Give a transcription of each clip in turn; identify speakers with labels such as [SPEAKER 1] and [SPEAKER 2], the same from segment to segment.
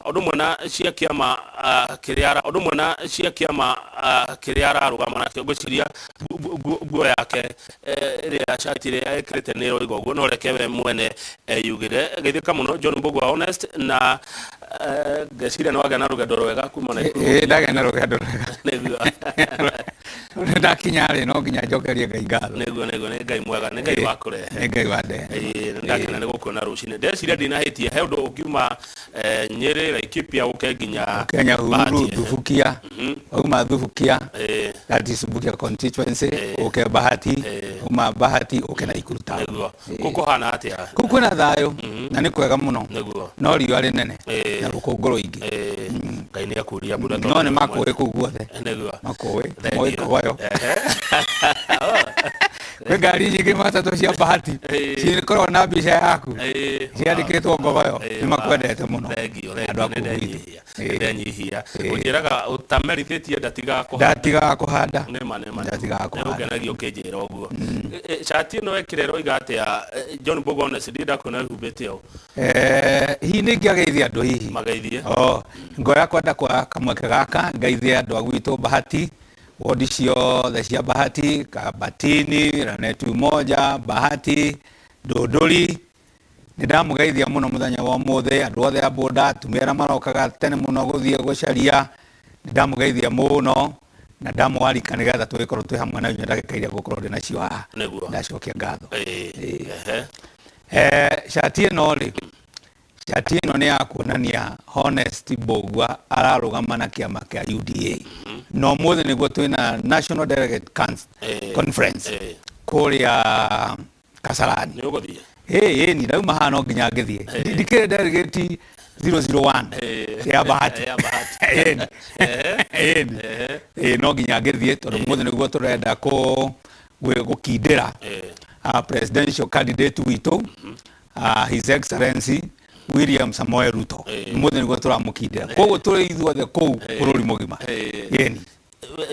[SPEAKER 1] odumwana cia kiama kiriara odumwana cia kiama kiriara rugamana kiguciria guo yake ria chatire ekrete nero igogo no rekewe mwene yugire githika muno John Mbugua honest na geciria no agana rugendo rwega kumana
[SPEAKER 2] ndagena rugendo rwega ndakinyare no nginya njokerie ngai ngatho
[SPEAKER 1] nego ngai mwega ngai wakure
[SPEAKER 2] ngai wande
[SPEAKER 1] ndakena niguo kuona rucine ndeciria ndinahitie he undu ukiuma Nyeri Laikipia ukenginya
[SPEAKER 2] Kenya huru Thubukia uma Thubukia that is Thubukia constituency uke Bahati uma Bahati uke Naikuru town
[SPEAKER 1] kuko hana atia
[SPEAKER 2] kuko na thayo na ni kwega muno no riyo ari nene na rukunguro ingi
[SPEAKER 1] ngai ni akuria bura
[SPEAKER 2] no ni makowe ku guothe makowe moi koyo kwe gari nyingi matatu cia Bahati cikorwo na mbica yaku ciandikitwo ngogoyo ni makwendete muno
[SPEAKER 1] ndanyihia unjiraga utamerithitie ndatiga
[SPEAKER 2] kuhanda
[SPEAKER 1] ndatiga ukenagio kinjira uguo chati no ekirero igatia John Mbugua honest ndida kuna hubete yo
[SPEAKER 2] hi ni ngiageithia andu hihi
[SPEAKER 1] magaithie
[SPEAKER 2] ngoya kwenda kwa kamweke gaka ngaithia andu agwitu Bahati wodi ciothe cia Bahati Kabatini Ranetu moja Bahati Ndondori ndamugeithia muno muthenya wa muthe andu othe aboda tumira marokaga tene muno guthie gucaria ndamugeithia muno na ndamwarika nigetha twikorwo twi hamwe na inyuĩ ndagĩka iria gukorwo ndina cio haha ndacokia ngatho cati ĩno nĩ ya kuonania honest Mbugua ararũgama na kĩama kĩa UDA no mũthĩ nĩguo twĩna National Delegate Conference kũrĩa Kasarani
[SPEAKER 1] nĩ ũgũthiĩ
[SPEAKER 2] ni ndauma haha no nginya ngĩthiĩ ndikĩrĩ delegate 001 ya Bahati no nginya ngĩthiĩ tondũ mũthĩ nĩguo tũrenda gũkindĩra presidential candidate witũ His Excellency William Samoei Ruto mũthĩ nĩguo tũramũkindĩra koguo tũrĩ ithuothe kũu bũrũri mũgima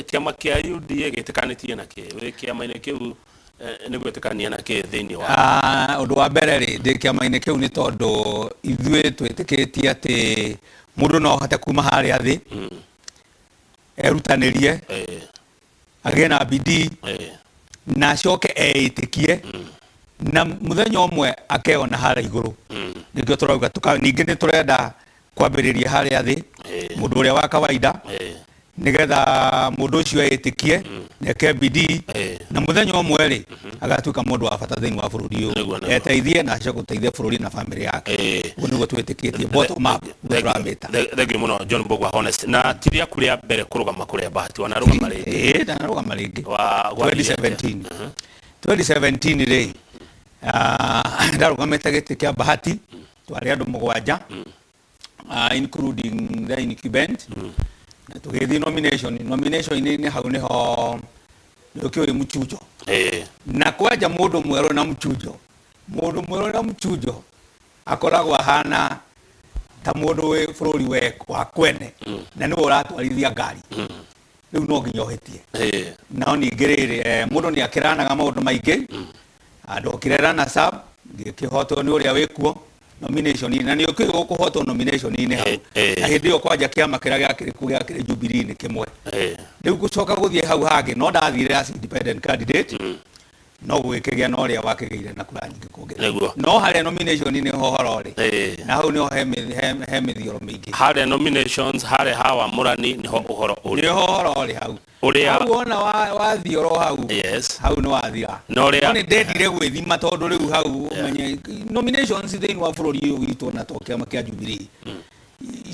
[SPEAKER 1] kĩama kĩa UDA gĩtĩkanĩtie na kĩ wĩ kĩama-inĩ kĩu nĩgwĩtĩkania na kĩ thĩinĩ wa
[SPEAKER 2] ũndũ wa mbere rĩ ndĩ kĩama-inĩ kĩu nĩ tondũ ithuĩ twĩtĩkĩtie atĩ mũndũ no ahote kuma harĩa thĩ erutanĩrie agĩe na bidii na acoke eĩtĩkie na mũthenya ũmwe akeona harĩa igũrũ nĩkĩo tũrauga ningĩ nĩ tũrenda kwambĩrĩria harĩa thĩ mũndũ ũrĩa wa kawaida nigetha mũndũ ũcio eĩtĩkie neke bidii na mũthenya ũmwe rĩ agatuĩka mũndũ wa bata thĩinĩ wa bũrũri ũyũ eteithie na acoke gũteithia bũrũri na famĩlĩ yake ũguo nĩguo twĩtĩkĩtie bottom up
[SPEAKER 1] thengiũ mũno John Mbugua honest na tiria kũrĩa mbere kũrũgama kũrĩa Bahati wanarũgama rĩngĩ
[SPEAKER 2] ndanarũgama rĩngĩ 2017 rĩ ndarũgamĩte gĩtĩ kĩa Bahati twarĩ andũ mũgwanja including the incumbent na tũgĩthiĩ nomination nĩ hau nĩho nĩkĩoĩ mũchujo na kwanja mũndũ mwerũ na mũchujo akoragwo ahana ta mũndũ wĩ bũrũri wa kwene na nĩwe ũratwarithia ngari rĩu no nginya ũhĩtie no ningĩ rĩrĩ mũndũ nĩ akĩranaga maũndũ maingĩ ndokire na sub ngĩkĩhotwo nĩ ũrĩa wĩkuo nomination na nĩ ũkĩrĩ gũkũhotwo nomination hau na hĩndĩ ĩyo kwanja kĩama kĩrĩa gĩakĩrĩ Jubilee nĩ kĩmwe rĩu gũcoka gũthiĩ hau hangĩ no ndathire as independent candidate no gwĩkĩgĩa na ũrĩa wakĩgĩire na kura nyingĩ kũngĩ no harĩa nomination nĩ ũhoro rĩ na hau nĩho he mĩthioro mĩingĩ
[SPEAKER 1] harĩa nominations harĩa hawa mũrani nĩho ũhoro
[SPEAKER 2] ũrĩ hau hau ona wathioro hau hau nĩ wathira no nĩ ndendire gwĩthima tondũ rĩu hau ũmenye nominations thĩinĩ wa bũrũri ũyũ witũ na to kĩama kĩa Jubilee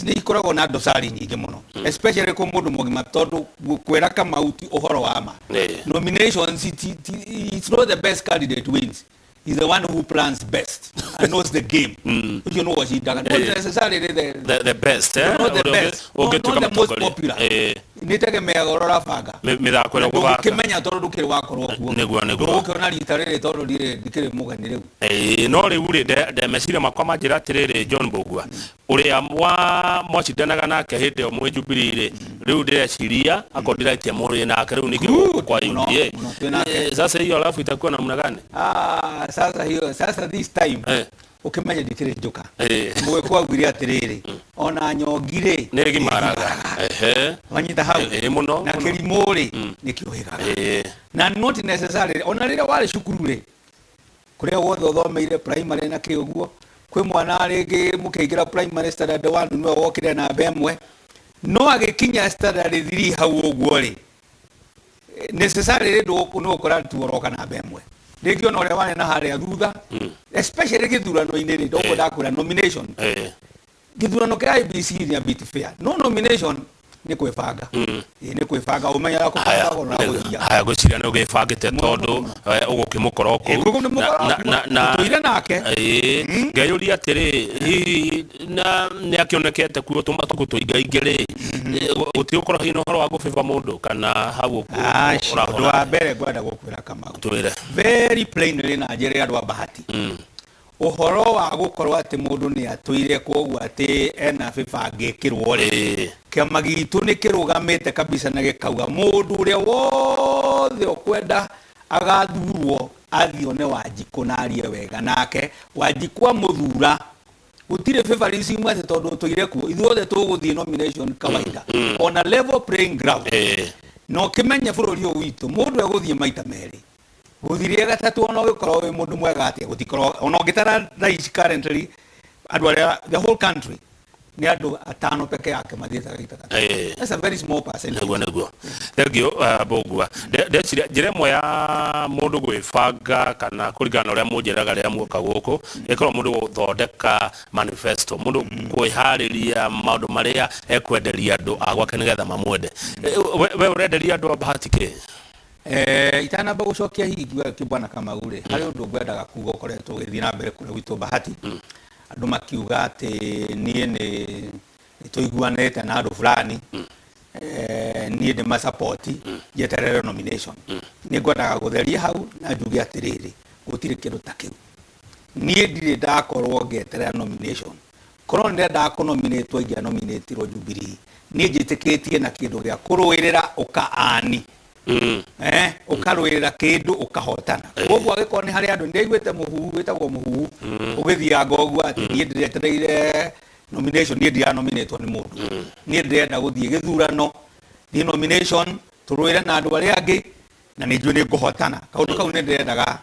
[SPEAKER 2] nĩ ikoragwo na dosari nyingĩ mũno especially kwa mũndũ mũgima tondũ kwĩra Kamau ti ũhoro wa ma nominations it's not the best candidate wins. He's the one who plans best and knows the game. You know what he does. Not necessarily
[SPEAKER 1] the best.
[SPEAKER 2] Not the best. Not the most popular. Nitake meagorora banga.
[SPEAKER 1] Mithako ĩrĩa gũthaka.
[SPEAKER 2] Kimenya tondũ ndũkĩrĩ wakorwo kuo.
[SPEAKER 1] Nĩguo.
[SPEAKER 2] Ũkĩona rita rĩrĩ tondũ ndikĩrĩ mũgani rĩu.
[SPEAKER 1] No rĩu rĩ meciria makwa manjĩra atĩrĩrĩ John Mbugua ũrĩa mwacindanaga nake hĩndĩ ĩyo mwĩ Jubilee rĩu ndĩreciria akondiraitie mũrĩ nake rĩu nĩkĩo kwa UDA. Sasa hiyo alafu itakuwa namna gani?
[SPEAKER 2] Sasa this time ukimenya ndikire njuka mwe kwa gwiria atiriri ona nyongire
[SPEAKER 1] negi maraga
[SPEAKER 2] wanyita hau
[SPEAKER 1] muno
[SPEAKER 2] na kirimuri nikiohega na not necessarily ona rire wale cukuru ri kuria wothe uthomeire primary na kiuguo kwi mwana ringi mukiingira primary standard 1 nwe wokire na bemwe no agikinya standard 3 hau uguo ri necessarily ndo no kora tuoroka na bemwe ringi ona uria wane na haria thutha especially githurano-ini ri ndo ndakura nomination githurano kia IBC ni a bit fair no nomination ni kwibanga ni kwibanga umenya la kubanga
[SPEAKER 1] haya gwiciria no gwibangite tondu ugukimukora ku na
[SPEAKER 2] tuire nake
[SPEAKER 1] ngayuri atiri na ni akionekete kuo tuma tukutuingaingire uti ukora hino horo wa gufiva mundu kana hagu
[SPEAKER 2] ndo wa mbere gwenda gukwira kama
[SPEAKER 1] twire
[SPEAKER 2] very plainly na njira andu a bahati uhoro wa gukorwo ati mundu ni atuire koguo ati ena fifa ngikirwo ri kiama gitu ni kirugamite kabisa na gikauga mundu uria wothe ukwenda agathurwo athione Wanjiku na arie wega nake Wanjiku amuthura gutire favoritism ati tondu tuire kuo ithuothe tuguthie nomination kawaida on a level playing ground no kimenya bururi uyu witu mundu eguthie maita meri guthirie gatatu ona ugikorwo wi mundu mwega ati gutikorwo ona ungitara rais currently adwara the whole country ni andu atano peke yake mathieta gita that's a very small percentage
[SPEAKER 1] naguo thegio bogwa njira imwe ya mundu gwibanga kana kurigana uria munjiraga ria muoka guku ikorwo mundu guthondeka manifesto mundu kwihariria maundu maria ekwenderia andu agwake nigetha mamwende we urenderia andu bahati ki
[SPEAKER 2] itanamba gucokia hihi kibwana kama ure hari undu ngwendaga kuga ukoretwo githii na mbere kure gwitu bahati andu makiuga ati nie ni tuiguanete na andu fulani nie ndi masupport jeterere nomination ni ngwendaga gutheria hau na njuge atiriri gutire kindu ta kiu nie ndire ndakorwo ngeterera nomination korwo ndenda kunominate ingia nominate ro Jubilee nie njitikitie na kindu gia kuruirira ukaani ukarwirira kindu ukahotana koguo agiko ni hari andu ndeiguite muhuhu witagwo muhuhu ugithia ngogu ati nie ndiretereire nomination nie ndia nominate ni mundu nie ndirenda guthie githurano ni nomination turwire na andu aria angi na ni njui ni nguhotana kaundu kau ni ndirendaga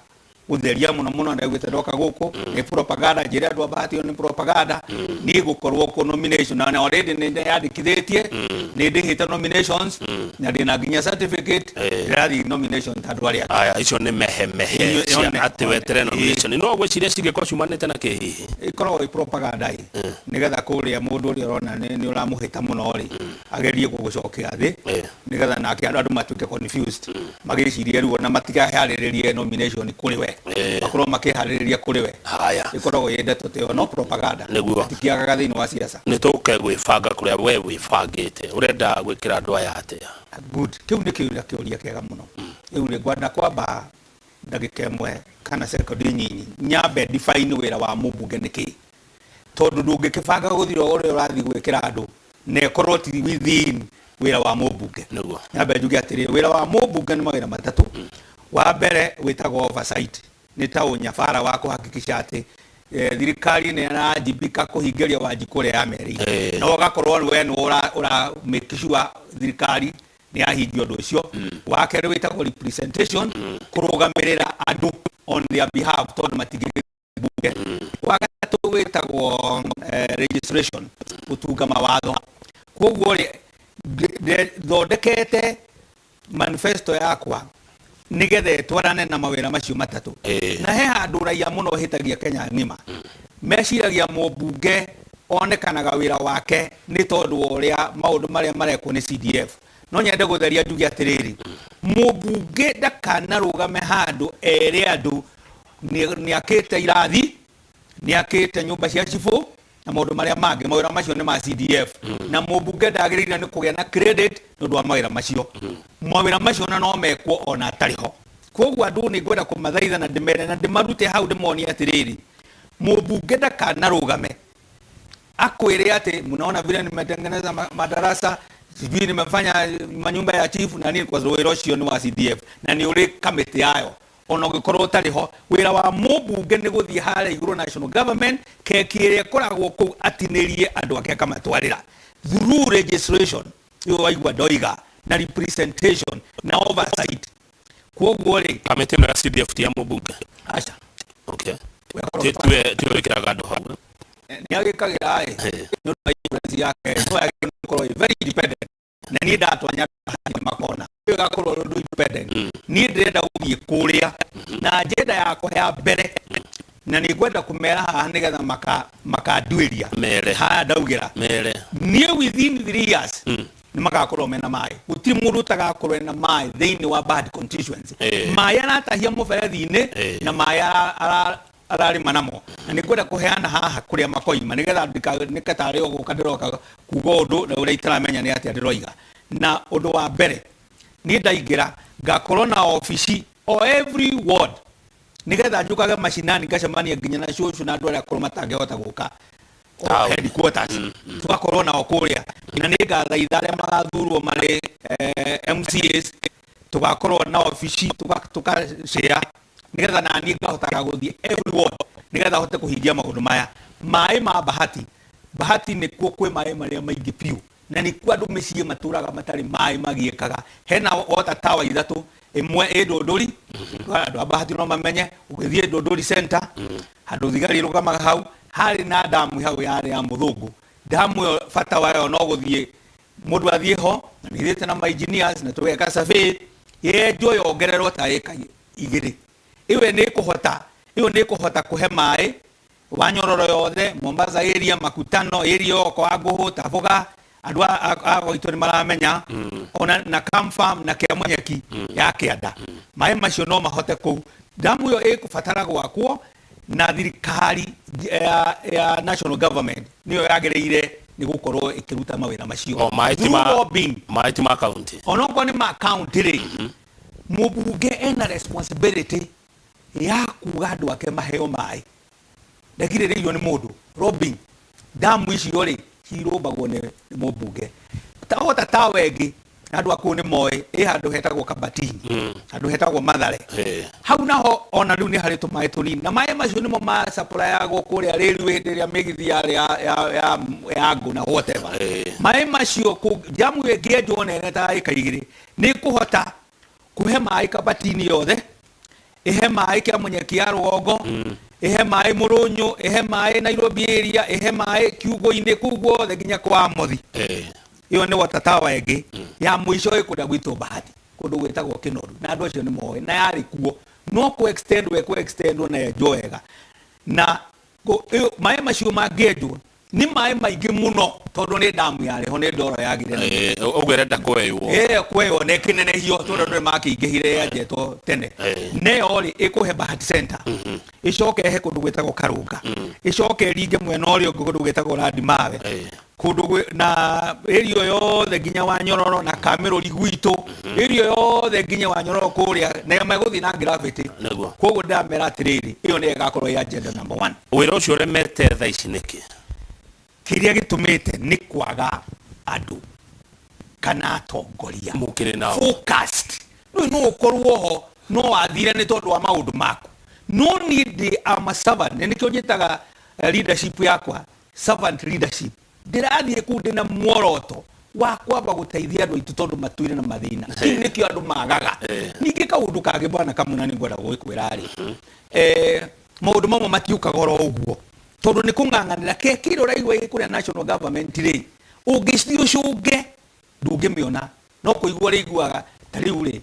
[SPEAKER 2] gutheria muno muno ndaiguite ndoka guku ni propaganda njira andu abahati ni propaganda ni gukorwo ku nomination na already ni yandikithitie ni ndihite nominations na ndina nginya certificate radi nomination tandu aria
[SPEAKER 1] aya icio ni mehe ati wetere nomination no gwiciria cigiko ciumanite na kihihi
[SPEAKER 2] ikorwo i propaganda i nigetha kuria mundu uria urona ni uramuhita muno ri agerie gugucokia thi nigetha nake andu matuike confused magiciria riu na matigahariririe nomination kuri we akorwo makihariria kuri we
[SPEAKER 1] haya
[SPEAKER 2] ikorwo yendeto te no propaganda
[SPEAKER 1] niguo
[SPEAKER 2] tikiagaga thiini wa siasa
[SPEAKER 1] ni tuke gwibanga kuria we wibangite urenda gwikira andu aya atia
[SPEAKER 2] good kiu ni kiuria kiega muno iu ni ngwenda kwamba ndagika imwe kana sekondi nyinyi nyambe define wira wa mubunge niki tondu ndungikibanga guthira uria urathi gwikira andu ne korwo ti within wira wa mubunge
[SPEAKER 1] niguo
[SPEAKER 2] nyambe njuge atiri wira wa mubunge ni mawira matatu wa mbere witagwo oversight ni ta unyabara wa kuhakikisha ati thirikari ni anajibika kuhingiria Wanjiku uria yamerire no gakorwo we ni ura make sure thirikari ni yahingia undu ucio wa kere witagwo representation kurugamirira andu on their behalf tondu matigibunge wa gatatu witagwo registration utunga mawatho koguo thondekete manifesto yakwa nigethe twarane na mawira macio matatu na he handu raia muno hitagia Kenya ngima meciragia mubunge onekanaga wira wake ni tondu uria maundu maria marekwo ni CDF no nyende gutheria njuge atiriri mubunge ndakanarugame handu ere andu ni akite irathi ni akite nyumba cia cifu na maundu maria mangi mawira macio ni ma CDF na mubunge ndagirire ni kugia na credit nondu wa mawira macio mawira macio na no mekwo ona atariho koguo andu ni ngwenda kumathaitha na ndimere na ndimarute hau ndimonie atiriri mubunge ndakanarugame akwire ati mnaona vile nimetengeneza madarasa sijui nimefanya manyumba ya chifu na nini kwa sababu wira ucio ni wa CDF na ni uri kamiti yayo ona gikorwo tariho wira wa mubunge ni guthie hare iguru national government kekire koragwo ku atinirie andu ake kamatwarira through registration yo waigwa doiga na representation na oversight kwoguo ri
[SPEAKER 1] kamete no CDF ya mubunge
[SPEAKER 2] acha
[SPEAKER 1] okay tuwe kira gado hapo
[SPEAKER 2] ni agikagira ai no yake no agikoro very independent na ni ndatwanya makona gakorwo ndo independent ni ndenda guthie kuria na agenda yakwa ya mbere na ni gwenda kumera haha nigetha makandwiria
[SPEAKER 1] mere
[SPEAKER 2] ha ndaugira
[SPEAKER 1] mere
[SPEAKER 2] ni within 3 years ni magakorwo mena mai gutiri mundu tagakorwo na mai thiini wa bad constituency mai aratahia muberethi-ini na mai arari manamo na ni gwenda kuheana haha kuria makoima nigetha nikatari oguka ndiroka kuga undu na uria itaramenya ni atia ndiroiga na undu wa mbere ni ndaigira ngakorwo na ofici o every ward nigetha njukage mashinani ngacemania nginya na cucu na andu aria akorwo matangihota guka headquarters tugakorwo nao kuria na ni ngathaitha aria magathurwo mari MCAs tugakorwo na ofici tukashare nigetha nani ngahotaga guthie every ward nigetha hote kuhingia maundu maya mai ma bahati ni kuo kwe mai maria maingi piu na ni kwa andu micii maturaga matari mai magiekaga hena water tower ithatu imwe Ndondori andu a bahati no mamenye ugithie Ndondori center handu thigari rugamaga hau hari na damu hau ya muthungu damu yo fata wayo no guthie mundu athie ho na nithite na engineers na tuweka survey yenjo yongererwo ta eka igiri iwe ni kuhota kuhe mai Wanyororo yothe Mombasa area Makutano area oko Aguhu Taboga andu ago itoni maramenya ona na Camfarm na Kiamonyeki ya Kianda mai macio no mahote ku damu yo ikubatara gwakwo na thirikari ya national government niyo yagereire ni gukorwo ikiruta mawira macio
[SPEAKER 1] maiti ma county
[SPEAKER 2] ono ko ni ma county ri mubunge ena responsibility ya kuga andu ake maheo mai ndagiririo ni mundu robbing damu icio ri cirubagwo ni mubunge tahota tawengi andu aku ni moe handu hetagwo Kabatini handu hetagwo Mathare hau naho ona riu ni hari tumai tunini na mai macio nimo ma supply yago kuria railway ndiria migithi ya ngo na whatever mai macio jamu yengienjwo nene ta ikaigiri ni kuhota kuhe mai Kabatini yothe ihe mai Kiamonyeki ya Rugongo ihe mai Murunyu ihe mai Nairobi area ihe mai kiugo-ini kuguo the nginya kwa Mothi iyo ni water tower yengi ya mwisho ikuda gwitwo Bahati kundu gwitagwo Kinoru na andu acio ni moe na yari kuo no ku extend na enjoyega na mai macio mangienjwo ni mai maingi muno tondu ni damu yari ho ni ndoro yagire
[SPEAKER 1] ugwerenda
[SPEAKER 2] kweyo ne kinene hiyo tondu ndu makingihire yajetwo tene ne ori ikuhe Bahati center icoke he kundu gwitagwo Karunga icoke ringe mwena ori kundu gwitagwo Randimawe kundu na area yothe nginya Wanyororo na Kamirori gwitu area yothe nginya Wanyororo kuria na maguthi na gravity koguo ndamera atiriri iyo ni igakorwo ya agenda number 1
[SPEAKER 1] wira ucio remete tha ici niki kiria gitumite ni kwaga andu kana atongoria mukire nao
[SPEAKER 2] focused no ukorwo ho no athire ni tondu wa maundu maku no need a servant ni kio njitaga leadership yakwa servant leadership ndirathie kundi na muoroto wa kwamba guteithia andu itu tondu matuire na mathina ni kio andu magaga ningi kaundu kage bwana kamuna ni ngwenda gwikwira ri maundu mamwe matiukaga oro uguo tondu ni kung'ang'anira kiro raigwa kuria national government ri ungicio cunge ndungimiona no kuigua riguaga tariu ri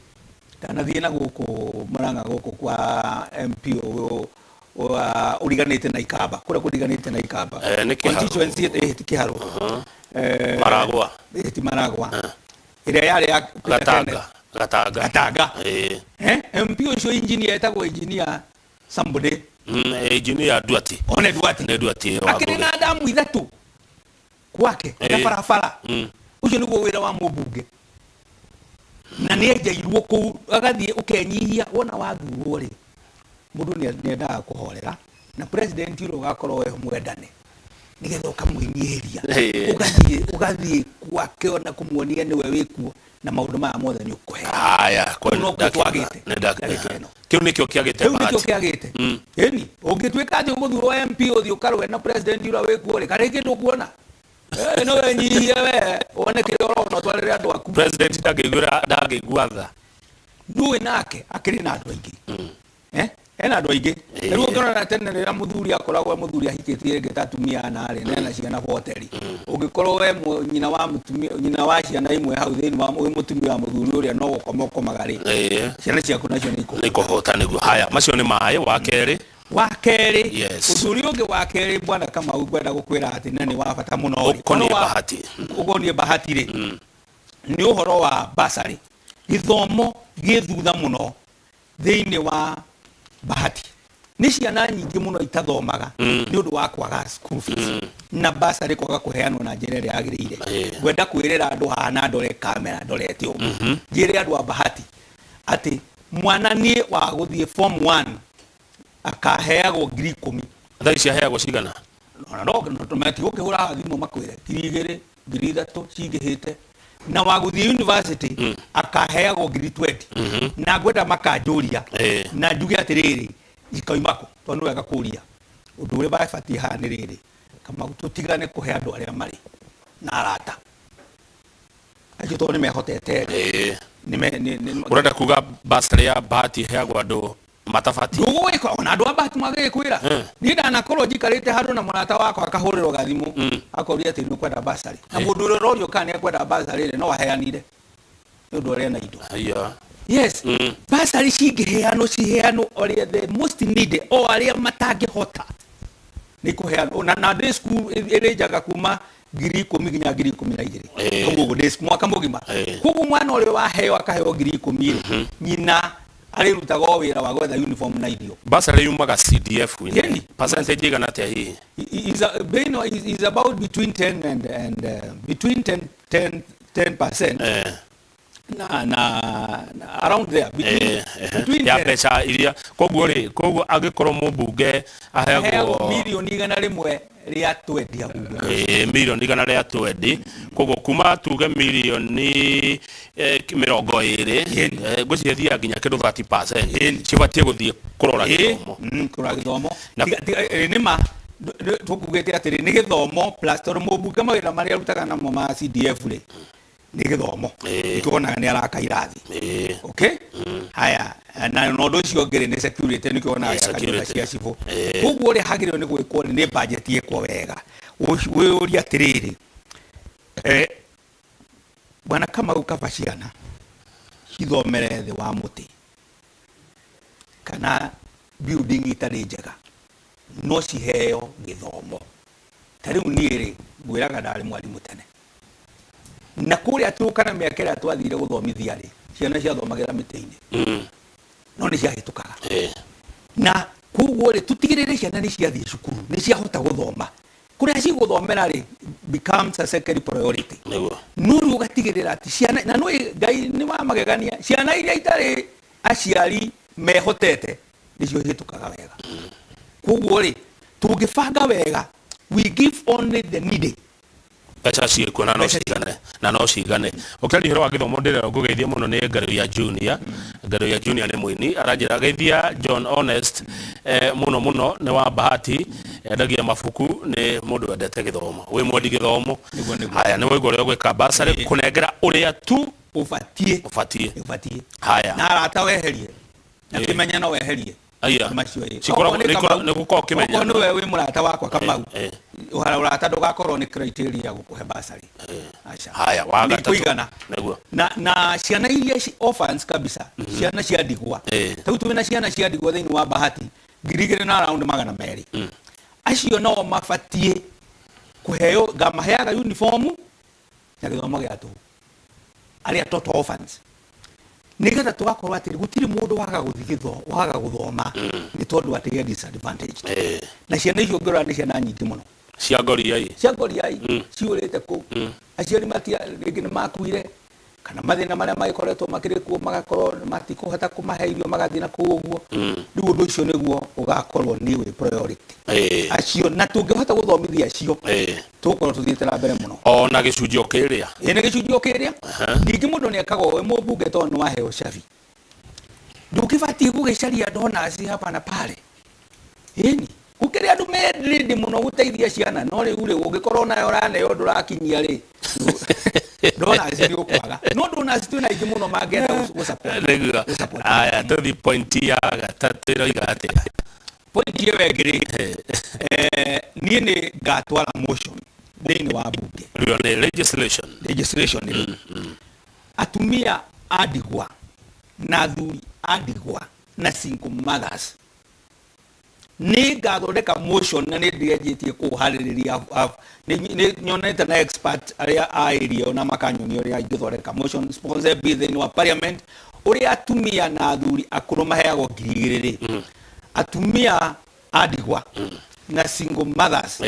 [SPEAKER 2] tanathie na guku Murang'a guku kwa MP uriganite na Ikamba kuria kuriganite na Ikamba constituency tikiharo
[SPEAKER 1] Maragwa
[SPEAKER 2] ti Maragwa iria yari ya Gatanga MP ucio engineer etagwo engineer somebody
[SPEAKER 1] engineer Duati
[SPEAKER 2] one Duati akiri na damu ithatu kwake na barabara ucio niguo wira wa mubunge na ni enjairwo ku agathie ukenyihia wona wathurwo ri mundu ni endaga kuhorera na president iro gakorwo we mwendane nigetha ukamwinyiria
[SPEAKER 1] Eh.
[SPEAKER 2] ugathie kwake ona kumuonia niwe wikuo na maundu maya mothe ni ukuhe
[SPEAKER 1] haya kwa
[SPEAKER 2] no kwagite
[SPEAKER 1] kiu nikio kiagite
[SPEAKER 2] bahati nikio kiagite eni ungituika ati umuthuro MP uthi ukarwe na president ura wikuo ri kareke ndukuona no wenyihie we one kire urona twarire andu aku
[SPEAKER 1] president ndagiguatha
[SPEAKER 2] nduwe nake akiri na andu aingi ena andu aingi riu ngorora tene rira muthuri akoragwo muthuri ahikitie ngetatumi na ari nena ciana hoteli ungikorwo we nyina wa mutumia nyina wa ciana imwe hau thini wa mutumia wa muthuri uria no gukomoko magari ciana ciaku nacio
[SPEAKER 1] niko hota niguo haya macio ni mai wa keri
[SPEAKER 2] uthuri ungi wa keri bwana kama ugwenda gukwira ati nani wa bata muno
[SPEAKER 1] ukonie bahati
[SPEAKER 2] ugonie bahati ri ni uhoro wa basari githomo githutha muno thini wa bahati ni ciana nyingi muno itathomaga ni undu wa kwaga school fees na basari kwaga kuheanwo na njira ria agirire gwenda kwirira andu hana ndore kamera ndorete umu njire andu a bahati ati mwana ni wa guthie form 1 akaheagwo 10,000
[SPEAKER 1] thai cia heagwo cigana
[SPEAKER 2] no tumeti ukihura thimu makwire 2,000 3,000 cingihite na wa guthie university akaheagwo 20,000 na gwenda makanjuria na njuge atiriri ikaimako tondu wega kuria undu uri baifati haniriri kama tutigane kuhe andu aria mari na arata ajo to ni mehotete
[SPEAKER 1] urenda kuga basari ya bahati heagwo andu matafati
[SPEAKER 2] ugo iko ona andu abahati magire kwira ni ndana korwo jikarite handu na murata wako akahuriro gathimu akoria ati ni kwenda basari na mundu rorio kane kwenda basari no waheanire ndu uri na indo yes basari ciheano oria the most needed o aria matangihota ni kuheano na day school irejaga kuma 10,000 nginya 12,000 koguo day school mwaka mugima koguo mwana uri waheo akaheo 10,000 nyina arirutaga wira wa gwetha uniform na irio
[SPEAKER 1] basari yumaga CDF wini percentage igana atia hihi
[SPEAKER 2] is about between 10 and between 10% na around there between
[SPEAKER 1] ya pesa iria koguo agikorwo mubunge aheagwo
[SPEAKER 2] milioni igana rimwe ria 20 aguga
[SPEAKER 1] milioni igana ria 20 koguo kuma tuge milioni 20 gwicithia nginya kindu 30% cibatie guthie kurora
[SPEAKER 2] githomo nima tukugete atiri ni githomo plus tor mubunge mawira maria rutaga namo ma CDF ri ni githomo ikona ni araka irathi okay haya na nondo cio ngere ni security ni kuona ya kanisa cia cibo koguo ri hagire ni gwikwo ni budget yekwo wega uri atiriri bwana kama ukabaciana cithomere thi wa muti kana building itari njega no ciheo githomo tari uniri gwiraga ndari mwalimu tene na kuria tukana miakera twathire guthomithia ri ciana cia thomagira miti-ini no ni cia hitukaga na koguo ri tutigirire ciana ni ciathie cukuru ni ciahota guthoma kuria ci guthomera ri becomes a secondary priority no ru gatigirira ati ciana na no ngai ni wa magegania ciana iria itari aciari mehotete ni cio hitukaga wega koguo ri tungibanga wega we give only the needed
[SPEAKER 1] pesa ciĩkuo na no cigane ukĩaria ũhoro wa gĩthomo ndĩrenda ngũgeithie mũno nĩ Ngario ya Junior Ngario ya Junior nĩ mũini aranjĩra geithia John Honest mũno nĩ wa bahati endagia mabuku nĩ mũndũ wendete gĩthomo wĩ mwendi gĩthomo haya nĩ waigua ũrĩa ũgwĩka basarĩ kũnengera ũrĩa tu ũbatie haya
[SPEAKER 2] na arata weherie na kĩmenya no weherie
[SPEAKER 1] aya nĩ gũkorwo kĩmenya
[SPEAKER 2] no wewe mũrata wakwa Kamau urata ndugakorwo ni criteria gukuhe basari
[SPEAKER 1] haya wa gatatu
[SPEAKER 2] niguo na ciana iria orphans kabisa ciana cia ndigwa tau tuwina ciana cia ndigwa thini wa bahati ngirigire na around 200 acio no mabatie kuheo gamaheaga uniform na githomo gia tu aria toto orphans nigetha tugakorwo atiri gutiri mundu waga guthigitho waga guthoma ni tondu atiga disadvantage na ciana icio ngora ni ciana nyingi muno cia ngoriai ciurite ku aciari matia rigi ni makuire kana mathina maria magikoretwo makiri kuo magakorwo matikuhota kumahe irio magathina kuo uguo riu undu ucio niguo ugakorwo ni wi priority acio na tungihota guthomithia acio tukorwo tuthiite na mbere muno
[SPEAKER 1] ona gicunjio kiria
[SPEAKER 2] ene gicunjio kiria ningi mundu ni akaga we mubunge to no aheo shavi ndukibati gugicaria donors hapa na pale eni ukiri andu medridi muno guteithia ciana no riu ri ungikorwo nayo rane yo ndurakinyia ri donors ni ukwaga no donors tu na ingi muno mangenda gusupport
[SPEAKER 1] aya tuthi point ya gatatu iroiga atia
[SPEAKER 2] point ye wegiri ni ni gatwara motion thini wa bunge
[SPEAKER 1] rio ni legislation
[SPEAKER 2] atumia adigwa na athuri adigwa na single mothers ni gathondeka motion na ni ndigejetie kuhaririria ni nyonete na expert aria airio na makanyoni aria ingithondeka motion sponsor bill wa parliament uria atumia na athuri akuru maheagwo 2,000 atumia adigwa na single mothers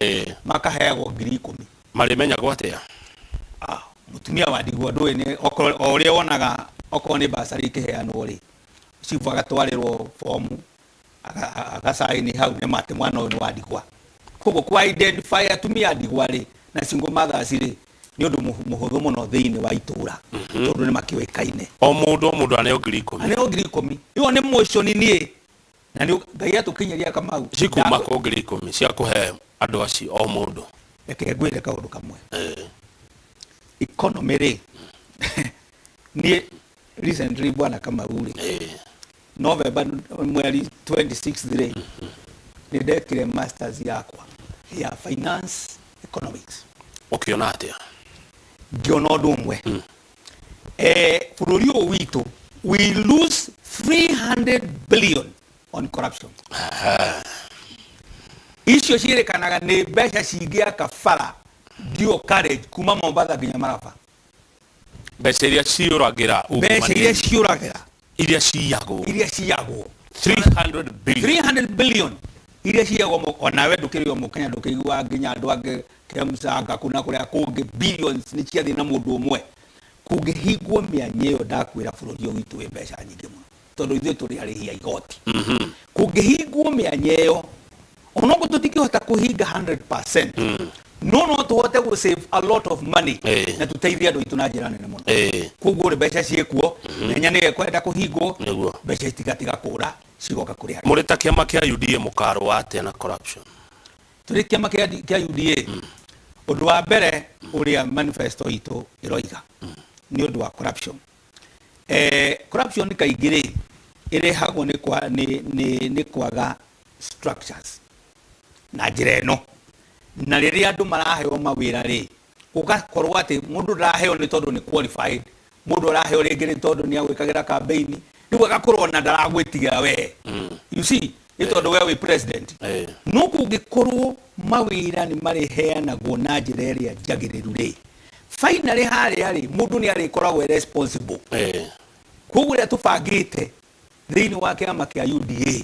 [SPEAKER 2] makaheagwo 10,000
[SPEAKER 1] marimenya gwatia
[SPEAKER 2] mutumia wa digwa ndwe ni oria wonaga oko ni basari kiheanwo ri cifu agatwarirwo form agasaini hau ni mate mwana uyu wa digwa kogo kwa identify atumia adigwa ri na single mothers ri ni undu muhuthu muno thiini wa itura tondu ni makiwekaine
[SPEAKER 1] o mundu aneo 10,000
[SPEAKER 2] iyo ni motion ni na ni ngai atukinyeria Kamau
[SPEAKER 1] cikuma ko 10,000 cia kuhe andu acio o mundu
[SPEAKER 2] eke gwire kaundu kamwe economy ri ni recently bwana Kamau ri November mweri 26 ri ni dekire masters yakwa ya finance economics
[SPEAKER 1] ukiona atia
[SPEAKER 2] ngiona undu umwe bururi uyu witu we lose 300 billion on corruption icio cirekanaga ni mbeca cingia kabara dio courage kuma Mombasa nginya Maraba
[SPEAKER 1] mbeca iria ciuragira iria ciyagwo 300
[SPEAKER 2] billion iria ciyagwo onawe ndukirio mukenya ndukigwa nginya andu ange kemsanga kuna kuria kungi billions ni ciathi na mundu umwe kungihingwo mianyeyo ndakwira bururi uyu witu wi mbeca nyingi muno tondu ithuĩ tũrĩ arĩhi a igoti kũngĩhingwo mĩanyeyo onogo tũtingĩhota kũhinga 100% no tũhote gũ save a lot of money na tũteithie andũ aitũ na njĩra nene mũno koguo rĩ mbeca ciĩkuo menya nĩ kwenda kũhingwo mbeca itigatiga kũra cigoka kũrĩ arĩa
[SPEAKER 1] mũrĩ ta kĩama kĩa UDA mũkaro atĩa na corruption
[SPEAKER 2] tũrĩ kĩama kĩa UDA ũndũ wa mbere ũrĩa manifesto itũ ĩroiga nĩ ũndũ wa corruption corruption kaingĩ irehagwo ni kwaga structures na njĩra ĩno na rĩrĩa andũ maraheo mawĩra rĩ ugakorwo ati mundu raheo ni tondu ni qualified mundu raheo rĩngĩ ni tondu ni agwĩkagĩra campaign rĩu agakorwo na ndaragwĩtiga we you see ni tondu we wi president no kũngĩkorwo mawĩra ni mareheanagwo na njĩra ĩrĩa njagĩrĩru rĩ finally harĩa rĩ mundu ni arĩkoragwo responsible koguo rĩa tũbangĩte thĩinĩ wa kĩama kĩa UDA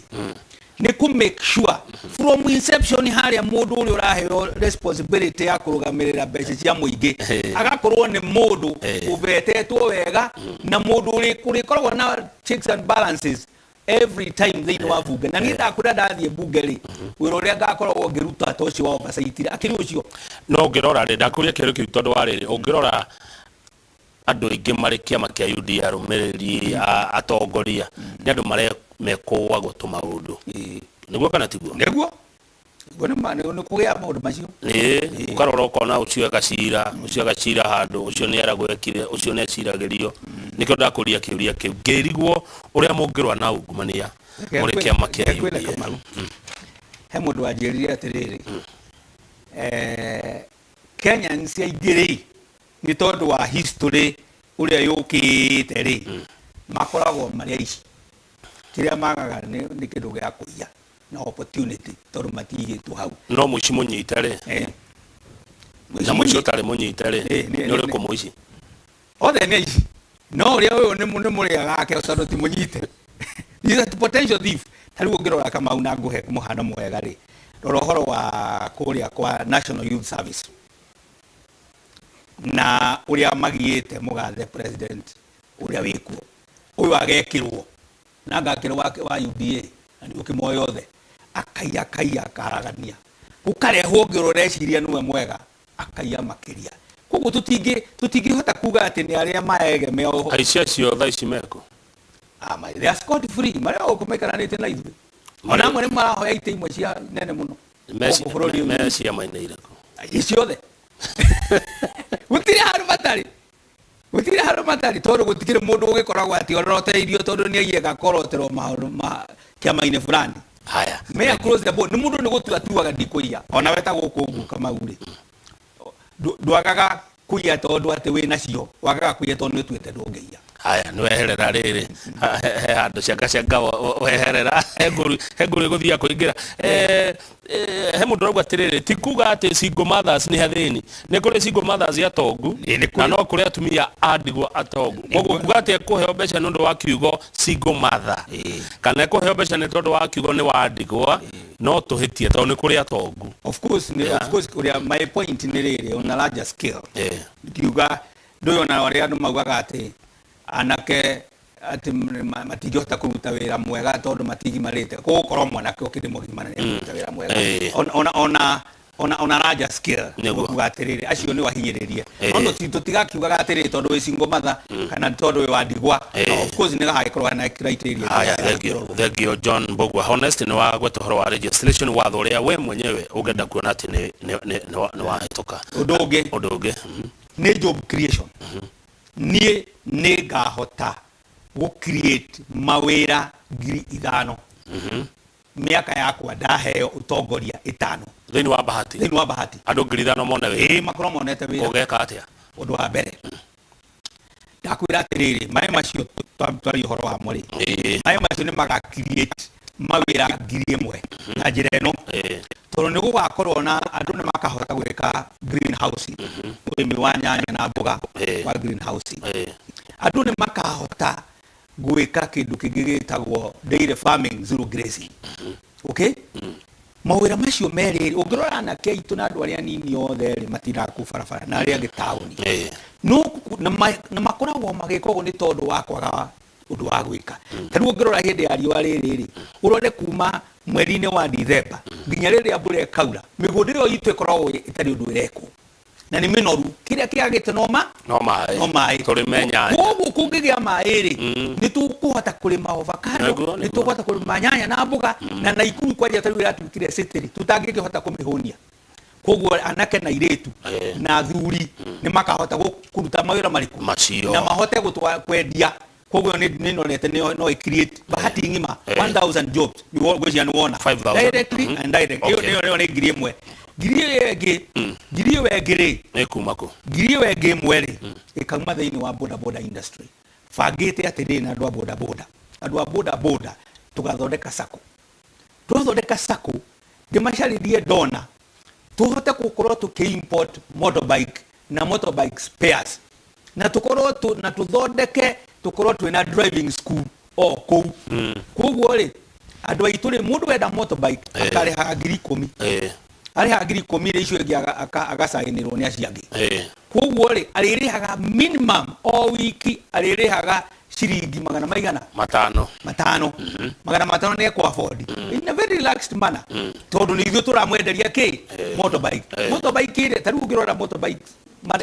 [SPEAKER 2] ni ku make sure from inception harĩa mundu ũrĩa ũraheo responsibility ya kũrũgamĩrĩra mbeca cia mũingĩ agakorwo ni mundu ũvetetwo wega na mundu ũrĩkoragwo na checks and balances every time thĩinĩ wa bunge na niĩ ndakwĩra ndathiĩ bunge rĩ wĩra ũrĩa ngakoragwo ngĩruta ta ũcio wa oversight akĩrĩ ũcio
[SPEAKER 1] no ngĩrora rĩ ndakũria kĩrĩ kĩu tondũ wa rĩrĩ ũngĩrora andũ aingĩ marĩ kĩama kĩa UDA arũmĩrĩri atongoria nĩ andũ mekũa gũtũma ũndũ nĩguo kana tiguo
[SPEAKER 2] nĩguo nĩ kũgĩa maũndũ macio
[SPEAKER 1] ũkarora ũkona ũcio agacira handũ ũcio nĩ aragwekire ũcio nĩ aciragĩrio nĩkĩo ndakũria kĩũria kĩu ngĩrigwo ũrĩa mũngĩrũa na ungumania mũrĩ kĩama kĩa UDA
[SPEAKER 2] he mũndũ wanjĩrire atĩrĩrĩ Kenyans aingĩ rĩ ni tondu wa history uria yukite ri makoragwo mari aici kiria magaga ni kindu gya kuiya na opportunity tondu matigitwo hau
[SPEAKER 1] no muici munyita ri na muici utari munyita ri ni uri ku muici
[SPEAKER 2] othe ni aici no uria uyu ni muri agake tondu ti munyite is a potential thief tari ngirora Kamau na nguhe muhano mwega ri rora horo wa kuria kwa National Youth Service na uria magiite mugathe president uria wikuo uyu agekirwo na ngakirwo wake wa UDA na ndio kimo yothe akaiya karagania ukarehwo ngiro reciria niwe mwega akaiya makiria koguo tutingihota kuga ati ni aria maegemea oho
[SPEAKER 1] aicia cio tha ici meko
[SPEAKER 2] they are scot free maria okumekananite na ithuĩ ona amwe nĩ marahoya ite imwe cia nene mũno
[SPEAKER 1] mecia maina irĩkũ
[SPEAKER 2] iciothe gũtirĩ handũ matarĩ tondũ gũtikĩrĩ mũndũ ũgĩkoragwo atĩ oroteirio tondũ nĩ aiyĩ gakorotero maũndũ ma kĩama-inĩ fulani
[SPEAKER 1] haya
[SPEAKER 2] may across the board nĩ mũndũ nĩ gũtuatuaga ndikũiya ona weta gũkũ ũguo Kamau-rĩ ndwagaga kuiya tondũ atĩ wĩ nacio wagaga kuiya tondũ nĩ ũtuĩte ndũngĩiya
[SPEAKER 1] haya nĩ weherera rĩrĩ he handũ cianga weherera he ngũrĩ gũthia kũingĩra he mũndũ rauga atĩrĩrĩ ti kuga atĩ single mothers nĩ hathĩni nĩ kũrĩ single mothers atongu na no kũrĩ atumia andigwa atongu koguo kuga atĩ ekũheo mbeca nĩ ũndũ wa kiugo single mother kana ekũheo mbeca nĩ tondũ wa kiugo nĩ wa ndigwa no tũhĩtie tondũ nĩ kũrĩ atongu
[SPEAKER 2] of course my point nĩ rĩrĩ on a larger scale kiuga ndũyona ũrĩa andũ maugaga atĩ anake ati matigihota kũruta wĩra mwega tondũ matigimarĩte gũkorwo mwanake ũkĩrĩ mũgima nĩ kũruta wĩra mwega ona larger scale kuga atĩrĩrĩ acio nĩ wahinyĩrĩrie no tũtigakiugaga atĩrĩrĩ tondũ wĩ single mother kana tondũ wĩ wa ndigwa of course nĩ gagĩkorwo na criteria
[SPEAKER 1] thegio John Mbugua honest nĩ wa gweta ũhoro wa registration watho ũrĩa we mwenyewe ũngĩenda kuona atĩ nĩ wahĩtũka
[SPEAKER 2] ũndũ ũngĩ nĩ job creation niĩ nĩ ngahota create mawĩra 5,000 mĩaka yakwa ndaheo ũtongoria 5
[SPEAKER 1] thĩinĩ wa bahati andũ 5,000 mone wĩra
[SPEAKER 2] makorwo monete wĩra
[SPEAKER 1] ũgeka atĩa
[SPEAKER 2] ũndũ wa mbere ndakwĩra atĩrĩrĩ maĩ macio twari ũhoro wa mo rĩ maĩ macio nĩ create mawĩra 1,000 na njĩra ĩno tondũ nĩ gũgakorwo na andũ nĩ makahota gwĩka greenhouse ũrĩmi wa nyanya na mboga wa greenhouse andũ nĩ makahota gwĩka kĩndũ kĩngĩ gĩtagwo dairy farming zero grazing okay mawĩra macio merĩ ũngĩrora anake aitũ na andũ arĩa anini othe rĩ matiraku barabara na arĩa angĩ taũni no na makoragwo magĩka ũguo nĩ tondũ wa kwaga ũndũ wa gwĩka tarĩu ũngĩrora hĩndĩ ya riũa rĩrĩ ũrore kuma mweri-inĩ wa December nginya rĩrĩa mbura ĩkaura mĩgũnda ĩyo itũ ĩkoragwo ĩtarĩ ũndũ ĩrekwo na nĩ mĩnoru kĩrĩa kĩagĩte no maĩ
[SPEAKER 1] tũrĩme nyanya
[SPEAKER 2] koguo kũngĩgĩa maĩ rĩ nĩ tũkũhota kũrĩma avocado nĩ tũkũhota kũrĩma nyanya na mboga na Naikuru kwanja tarĩu ĩratuĩkire city tutangĩkĩhota kũmĩhũnia koguo anake na irĩtu na athuri nĩ makahota kũruta mawĩra marĩkũ
[SPEAKER 1] macio
[SPEAKER 2] na mahote kwendia koguo nĩ norete no create bahati ngima 1,000 jobs gwĩcia nĩ wona
[SPEAKER 1] 5,000
[SPEAKER 2] directly and indirectly nĩ 1,000 ngiri wengĩ
[SPEAKER 1] kumako
[SPEAKER 2] ngiri wengĩ mwerĩ ikauma thĩinĩ wa boda industry bangĩte atĩrĩ na andũ a boda tugathondeka sacco ndĩmacarĩrie ndona tũhote gũkorwo tũkĩ-import motorbike na motorbike spares na tũkorwo na tũthondeke tũkorwo twĩna driving school kũu koguo rĩ andũ aitũ rĩ mũndũ wenda motorbike akarĩhaga 10,000 arĩhaga 10,000 rĩ icio ĩngĩ agacainĩrwo nĩ acio angĩ koguo rĩ arĩrĩhaga minimum o wiki arĩrĩhaga ciringi matano magana matano nĩ ekũ afford in a very relaxed manner tondũ nĩ ithuĩ tũramwenderia kĩ motorbike rĩ tarĩu ũngĩrora motorbike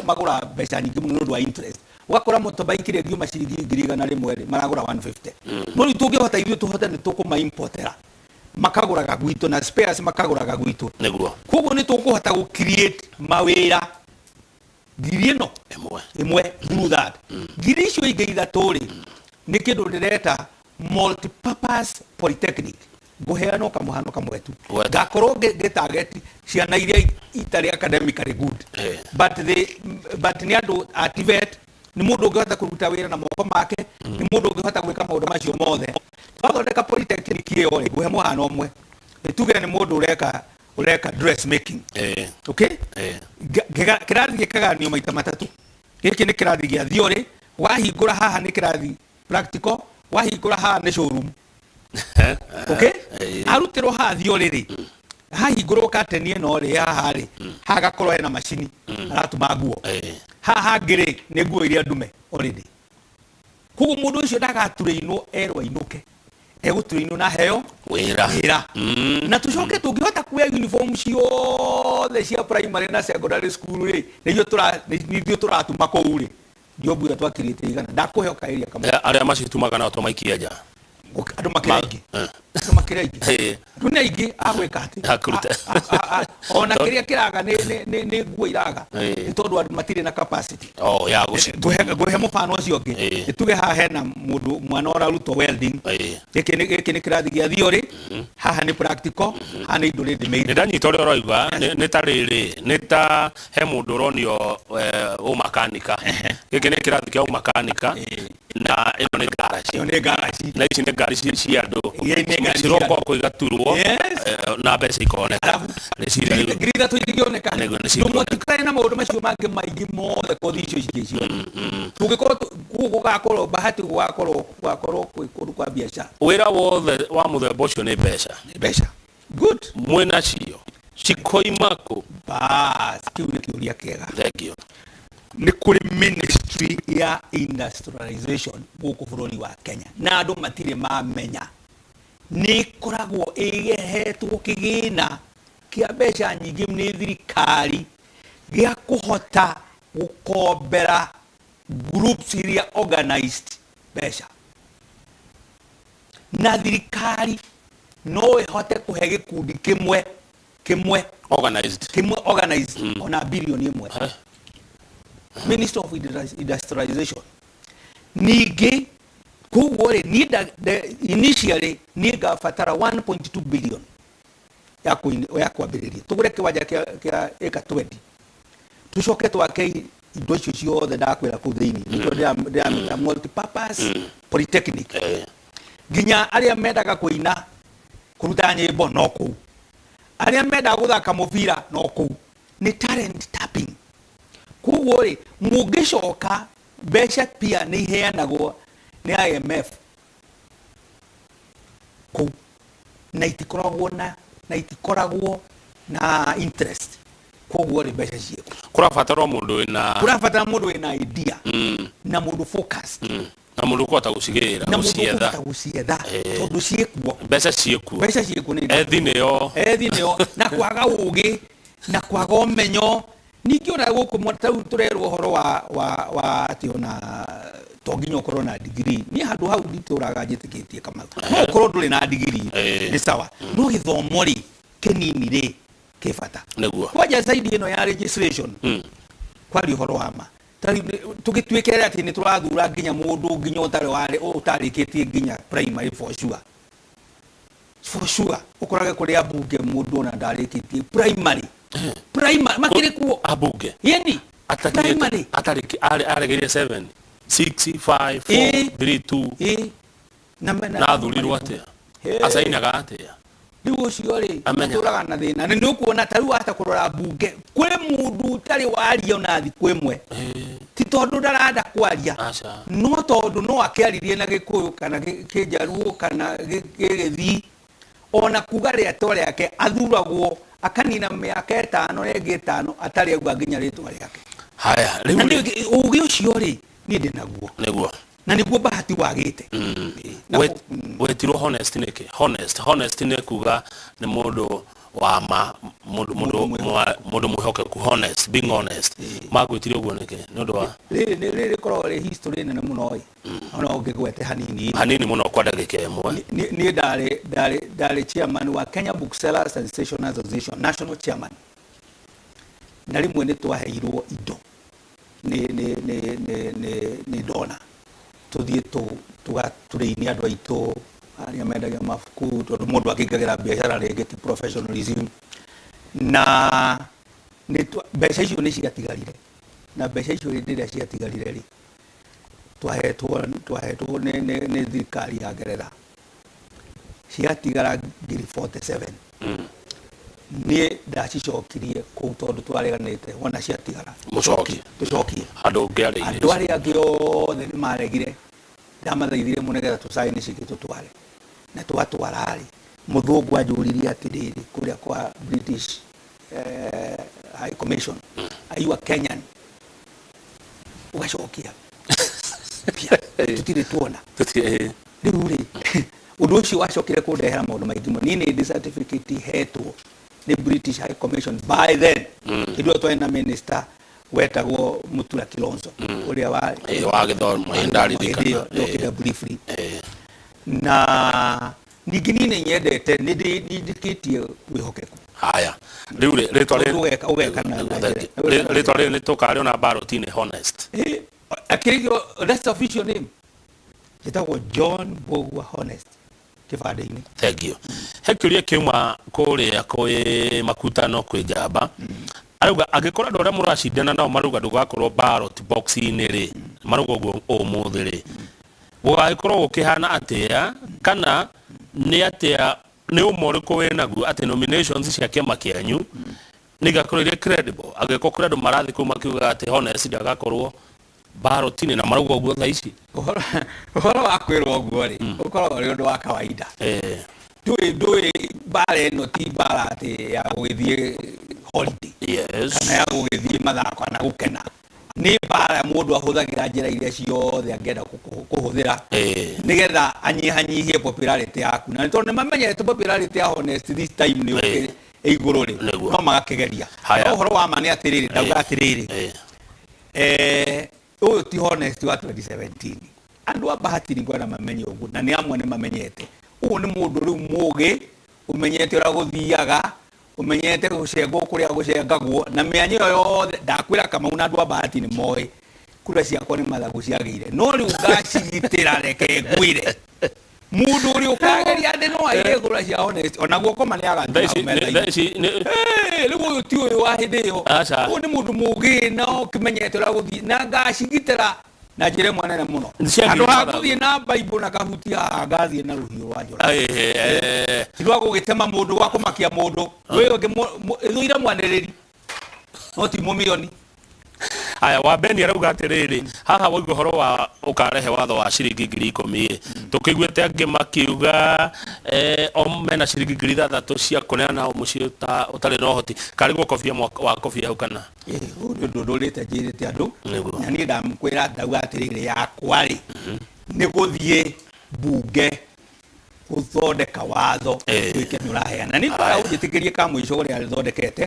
[SPEAKER 2] magũra mbeca nyingĩ mũno nĩ ũndũ wa interest ũgakora motorbike rĩ ngiuma ciringi 100 rĩmwe maragũra 150 no rĩu tũngĩhota ithuĩ tũhote nĩ tũkũmaimportera makagũraga gwitũ na spares makagũraga gwitũ
[SPEAKER 1] nĩguo
[SPEAKER 2] koguo nĩ tũkũhota create mawĩra ngiri ĩmwe through that ngiri icio ingĩ ithatũ rĩ nĩ kĩndũ ndĩreta multipurpose polytechnic ngũheanwo kamũhano kamwe tu ngakorwo ngĩtarget ciana iria itarĩ academically good but nĩ andũ a TVET nĩ mũndũ ũngĩhota kũruta wĩra na moko make nĩ mũndũ ũngĩhota gwĩka maũndũ macio mothe twathondeka polytechnic ĩyo rĩ ngũhe mũhano ũmwe tuge nĩ mũndũ ũreka dressmaking okay kĩrathi gĩkaganio maita matatũ gĩkĩ nĩ kĩrathi gĩa theory wahingũra haha nĩ kĩrathi practical wahingũra haha nĩ showroom okay arutĩrwo haha theory rĩ iguru katenie no ri hari haga korwo ena machini aratuma nguo haha ngiri ni nguo iria ndume already kugu mundu ucio ndagatureinwo erwa inuke egutureinwo na heo wira na tucoke tungihota kuya uniform ciothe cia primary na secondary school ri nithio turatuma kou ri ndio bwira twakirite igana ndakuheoka iria kama
[SPEAKER 1] aria macitumaga na automaikia nja
[SPEAKER 2] andu makirengi ndune ingi agwika ati ona kiria kiraga ni nguo iraga tondu andu matire na capacity
[SPEAKER 1] ya guhe
[SPEAKER 2] mufano ucio ngi tuge haha hena mundu mwana ora ruto welding iki ni kirathi gia theory haha ni practical haha ni indo rindi meire
[SPEAKER 1] ndanyita uria roiga ni ta riri ni ta he mundu ronio umakanika giki ni kirathi kia umakanika na ino ni garage na ici ni ngari cia andu cirokwo kuigaturwo na mbeca ikoneka
[SPEAKER 2] ngirida tuigioneka ndumutikane na maundu macio mangi maingi mothe kothi icio cicio tungikorwo gugakorwo bahati gugakorwo kundu kwa biashara
[SPEAKER 1] wira wothe wa muthemba ucio ni mbeca
[SPEAKER 2] good
[SPEAKER 1] mwena cio cikoimako
[SPEAKER 2] bas kiu ni kiuria kiega
[SPEAKER 1] thank you
[SPEAKER 2] ni kuri ministry ya industrialization guku bururi wa Kenya na andu matire mamenya ni koragwo igehetwo kigina kia mbeca nyingi ni thirikari gia kuhota gukombera groups iria organized mbeca na thirikari no ihote kuhe gikundi kimwe organized ona bilioni imwe Minister of Industrialization nige kuwore need initially niga fatara 1.2 billion ya kwambiriria tugure kiwanja kia eka 20 tucoke twake indo icio ciothe ndakwira ku thiini ndio multipurpose polytechnic ginya aria mendaga kuina kuruta nyimbo no ku aria mendaga guthaka mubira no ku ni talent tapping kuwore mugishoka besha pia ni heanagwo ni IMF ku na itikoragwo na interest kuwore besha cieko
[SPEAKER 1] kurafatara mundu
[SPEAKER 2] ina idea na mundu focus
[SPEAKER 1] na mundu kwata gucigirira
[SPEAKER 2] gucietha tondu ciekuo
[SPEAKER 1] besha cieko
[SPEAKER 2] ni
[SPEAKER 1] ethineo
[SPEAKER 2] na kwaga ugi na kwaga umenyo nikiona guku mwatau turerwo horo wa ati ona tonginyo corona degree ni handu hau ndituraga njitikitie kama no korwo nduri na degree ni sawa no githomo ri kinini ri kifata
[SPEAKER 1] neguo
[SPEAKER 2] kwaja zaidi ino ya registration kwari horo wama tugitwekera ati ni turathura nginya mundu nginya utarikitie nginya primary for sure ukoraga kuria bunge mundu ona ndarikitie primary makire kuo
[SPEAKER 1] abunge
[SPEAKER 2] yani
[SPEAKER 1] primary atariki aregeria 7 6 5 4 3 2 na thurirwo atia asainaga atia
[SPEAKER 2] riu cio ri turaga na thina ni ukuona taru hata kurora bunge kuri mundu tari waria ona thiku imwe ti tondu ndaranda kwaria no tondu no akiaririe na gikuyu kana kijaruo kana gigithi ona kuga rĩtwa rĩake athuragwo akanina mĩaka 5 rĩngĩ 5 atarĩ aigua nginya rĩtwa rĩake
[SPEAKER 1] haya
[SPEAKER 2] rĩu ugi ũcio rĩ niĩ ndĩ naguo
[SPEAKER 1] nĩguo
[SPEAKER 2] na nĩguo bahati wagĩte
[SPEAKER 1] wetirwo honest nĩkĩ honest nĩ kuga nĩ mũndũ wa ma mũndũ mwĩhokeku honest being honest magwĩtire ũguo nĩkĩ nĩ ũndũ wa
[SPEAKER 2] rĩrĩ korwo rĩ history nene mũno ĩ ona ũngĩgwete hanini
[SPEAKER 1] mũno kwa ndagĩka ĩmwe
[SPEAKER 2] niĩ ndarĩ chairman wa Kenya Booksellers and Station Association national chairman na rĩmwe nĩ twaheirwo indo nĩ dona tuthiĩ tũgatũrĩini andũ aitũ arĩa mendagia mabuku tondũ mũndũ akĩingagĩra biacara rĩngĩ ti professionalism na mbeca icio nĩ cigatigarire na mbeca icio rĩrĩa ciatigarire rĩ twahetwo nĩ thirikari ya Ngeretha ciatigara ngiri 47 niĩ ndacicokirie kũu tondũ twareganĩte wona ciatigara tũcokie
[SPEAKER 1] andũ
[SPEAKER 2] arĩa angĩ othe nĩmaregire ndamathaithire mũno nĩgetha tũcaine cigĩ tũtware na twatwara rĩ muthungu ajuririe atiriri kuria kwa British High Commission aiwa Kenyan ugacokia tutire tuona riu ri undu ucio wacokire kundehera maundu maingi muno ni ndi certificate hetwo ni British High Commission by then idu twena minister wetagwo Mutura Kilonzo uria
[SPEAKER 1] wa githomo indari dikana
[SPEAKER 2] dokida briefly na ndigini nyendete ni ndikitie wihokeku
[SPEAKER 1] haya riu ritwa ni tukari ona barotine honest
[SPEAKER 2] akirigio that's official name itagwo John Mbugua Honest kibande-ini.
[SPEAKER 1] Thank you. Hekiria kiuma kuria kwi makutano kwi Jamba aruga agikora ndora muracindana nao maruga ndugakorwo ballot box-ini ri maruga uguo umuthi ri gugakorwo ukihana atia kana ni atia ni umoriku winaguo ati nominations cia kiama kianyu nigakorwo ire credible agikora kuri andu marathi kuma kiuga ati Honest ndagakorwo barotini na maruga uguo tha ici
[SPEAKER 2] uhoro wa kwirwo uguo ri ukorwo ri undu wa kawaida ndui bare no ti bara ati ya gugithie holiday kana ya gugithie mathako na gukena ni bara mundu ahuthagira njira iria ciothe angenda kuhuthira nigetha anyihanyihie popularity yaku na tondu mamenyete popularity ya Honest this time ni okay iguru ri no magakigeria uhoro wa mani atiriri ndauga atiriri uyu ti Honest wa 2017 andu abahati ngwana mamenye ugu na ni amwe ni mamenyete uyu ni mundu riu mugi umenyete ura guthiaga umenyete gucengo kuria gucengagwo na mianyo yothe ndakwira kama una andu abahati ni moe kura ciakwa ni mathagu ciagire no riu ngacigitira reke ngwire mundu uri ukageria ndi no aire kura cia Honest ona guoko mani riu ti uyu wa hindi yo uyu ni mundu mugi na ukimenyete ura guthii na ngacigitira na njire mwanene muno andu akuthii na Bible na kahutia ngathii na ruhiu rwa njora tirwa gugitema mundu wa kumakia mundu we thuire mwaniriri no ti mumioni.
[SPEAKER 1] Aya wa Beni arauga atiriri haha woigua horo wa ukarehe watho wa ciringi 10,000 tukiguite angi makiuga mena ciringi 3,000 cia kuneana mucii utari no hoti karigo kofia wa kofia au kana
[SPEAKER 2] ndurite njirite andu na ni ndamkwira ndauga atiriri yakwa ri ni guthie bunge uthondeka watho wike nuraheana ni bara ujitikirie ka mwisho uri athondekete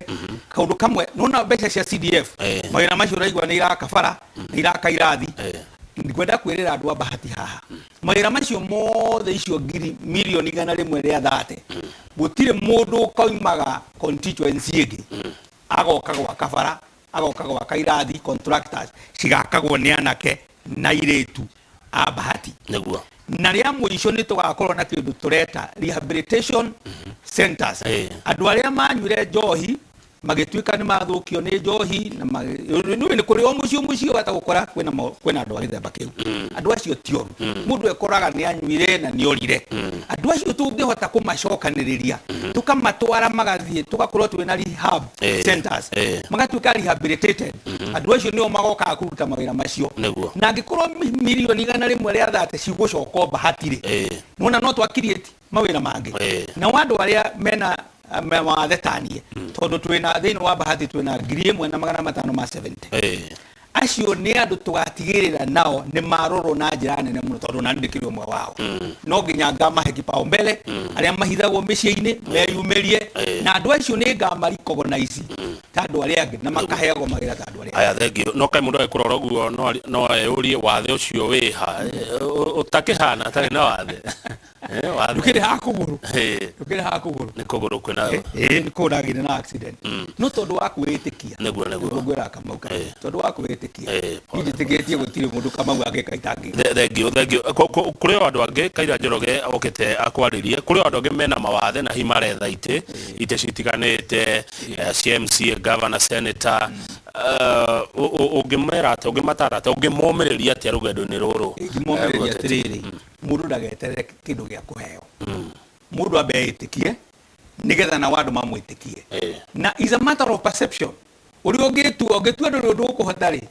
[SPEAKER 2] kaundu kamwe nona mbeca cia CDF mawira macio raigwa ni irakabara ni iraka irathi ndikwenda kwirira andu abahati haha mawira macio mothe icio milioni 100 ria 30 gutire mundu kaumaga constituency ingi agoka gwa kabara agoka gwa kairathi contractors cigakagwo ni anake na iretu abahati
[SPEAKER 1] niguo
[SPEAKER 2] na ria mwisho ni tugakorwo na kindu tureta rehabilitation centers andu aria manyure njohi magituika ni mathukio ni njohi na ni kuri o mucio batagukora kwena andu agithemba kiu andu acio tioru mundu ekoraga ni anyuire na ni orire andu acio tungihota kumacokaniriria tukamatwara magathie tugakorwo twina rehab centers magatuika rehabilitated andu acio nio magoka kuruta mawira macio na ngikorwo milioni 100 ria 30 cigucoka bahatire nona no twakirieti mawira mangi na wandu aria mena mawathetanie tondu twina thini wa bahati twina 1,570 acio ni andu tugatigirira nao ni maroro na njira nene muno tondu na ndikirwo mwe wao no nginya ngamahe kipao mbele aria mahithagwo miciini meyumirie na andu acio ni ngamarikogo na ici tandu aria angi na makaheagwo magira tandu aria
[SPEAKER 1] aya thengio no kai mundu ekurora uguo no eurie wathe ucio wiha utakihana tari na wathe
[SPEAKER 2] ndukire hakuguru ni
[SPEAKER 1] kuguru kwina
[SPEAKER 2] ni kuragire na accident no tondu wa kwitikia
[SPEAKER 1] niguo
[SPEAKER 2] ngwira kamauka tondu wa kwitikia nditigetie gutire mundu kamau agekaitangi
[SPEAKER 1] thengio kuri andu angi Kaira Njoroge okete akwaririe kuri andu angi mena mawathe na himaretha ite citiganite CMC governor senator ungimera ati ungimatara ati ungimomiriria ati rugendo-ini ruru
[SPEAKER 2] ngimomiriria atiriri mundu ndageterere kindu gia kuheo mundu abeitikie nigetha na wandu mamwitikie na is a matter of perception uri ogetua ndu kuhotari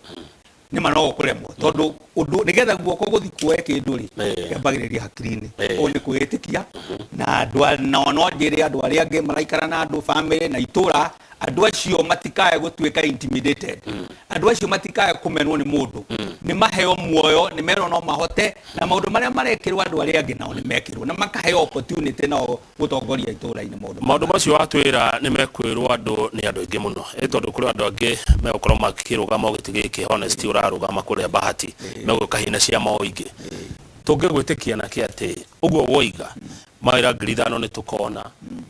[SPEAKER 2] ni mano kuremwo tondu undu nigetha guoko guthi kuoe kindu ri kiambagiriria hakiri-ini o ni kwitikia na andu no njire andu aria angi maraikara na andu family na itura andu acio matikae gutuika intimidated andu acio matikae kumenwo ni mundu ni maheo muoyo ni mero no mahote na maundu maria marekirwo andu aria angi nao ni mekirwo na makaheo opportunity no gutongoria itura-ini
[SPEAKER 1] maundu macio atwira ni mekwirwo andu ni andu ingi muno tondu kuri andu angi megukorwo makirugama gitigiki honesty urarugama kuria bahati meguka hina cia moingi tungigwitikia naki ati uguo woiga maira ngiri 5 ni tukona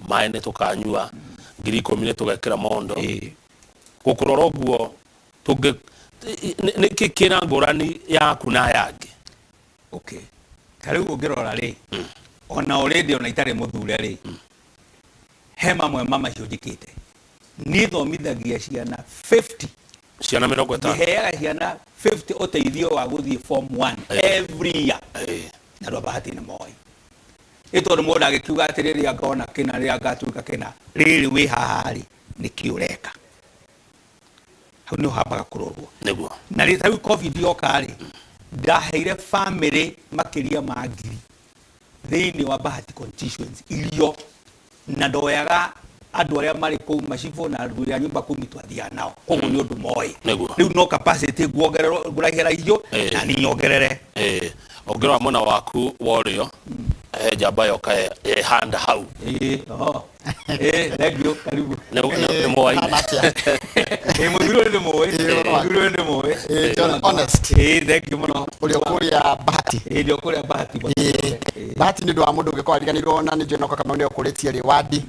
[SPEAKER 1] mai ni tukanyua ngiri 10 ni tugekira mondo gukurora uguo tungi ni kikira ngurani yaku na yangi
[SPEAKER 2] okay kariu ungirora ri ona already ona itare muthure ri he mamwe mama ciujikite ni thomithagia ciana 50
[SPEAKER 1] ciana 50
[SPEAKER 2] heaga ciana 50 uteithio wa guthie form 1 every year na ndo bahati ni moi ito mundu agikiuga atiriri akona kina ria gatuika kina riri wi hahari ni kiureka hau no habaga kurorwo
[SPEAKER 1] niguo
[SPEAKER 2] na rita covid yokari ndaheire family makiria magiri thiini wa bahati constituency irio na ndoyaga andu aria mari ku macibo na andu ya nyumba kumi twathia nao koguo ni undu moi riu no capacity guongererwo ngurahira iyo na ni nyongerere
[SPEAKER 1] ongerwa mwana waku worio jamba yoka handa hau
[SPEAKER 2] legio karibu
[SPEAKER 1] ni moi
[SPEAKER 2] mudhuru ndi moi
[SPEAKER 3] honest
[SPEAKER 2] legio muno
[SPEAKER 3] ulio kuria bahati
[SPEAKER 2] ndio kuria bahati
[SPEAKER 3] bahati ni ndo wa mundu ngikwa riganirwo na ni njeno kama ndio kuretia ri wadi